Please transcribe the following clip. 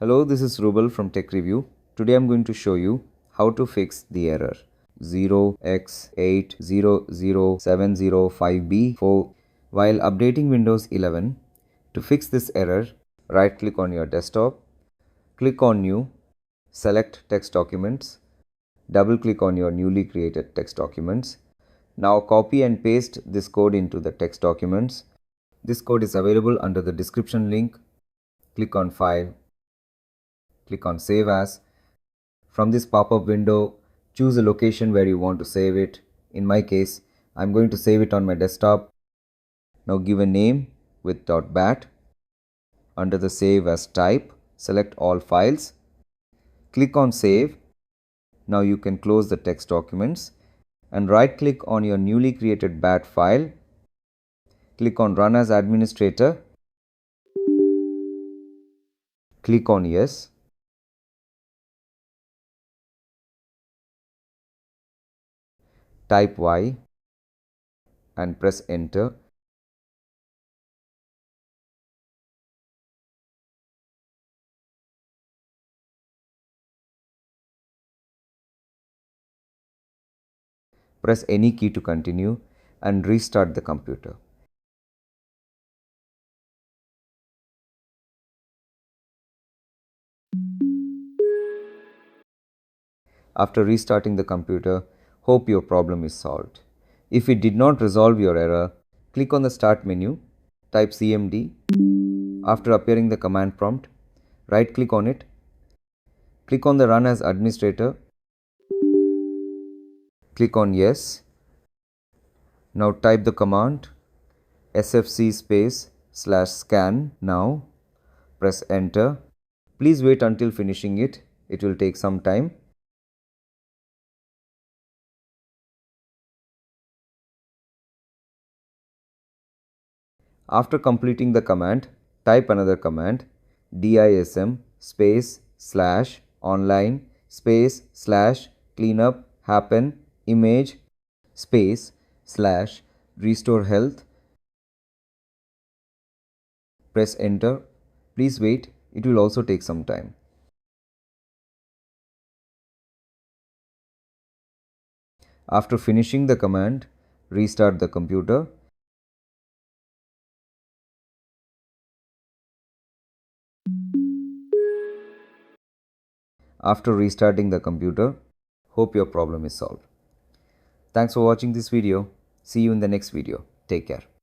Hello, this is Rubal from Tech Review. Today I'm going to show you how to fix the error 0x800705b4 while updating Windows 11. To fix this error, right-click on your desktop, click on New, select Text Documents, double-click on your newly created text documents. Now copy and paste this code into the text documents. This code is available under the description link. Click on File. Click on Save As. From this pop-up window, choose a location where you want to save it. In my case, I'm going to save it on my desktop. Now give a name with .bat. Under the Save As type, select All Files. Click on Save. Now you can close the text documents and right-click on your newly created .bat file. Click on Run as Administrator. Click on Yes. Type Y and press Enter. Press any key to continue and restart the computer. After restarting the computer, hope your problem is solved. If it did not resolve your error, click on the Start menu, type CMD. After appearing the command prompt, right-click on it. Click on the Run as Administrator. Click on Yes. Now type the command SFC /SCANNOW. Press Enter. Please wait until finishing it. It will take some time. After completing the command, type another command DISM /online /cleanup happen image /RESTOREHEALTH. Press Enter. Please wait, it will also take some time. After finishing the command, restart the computer. After restarting the computer, hope your problem is solved. Thanks for watching this video. See you in the next video. Take care.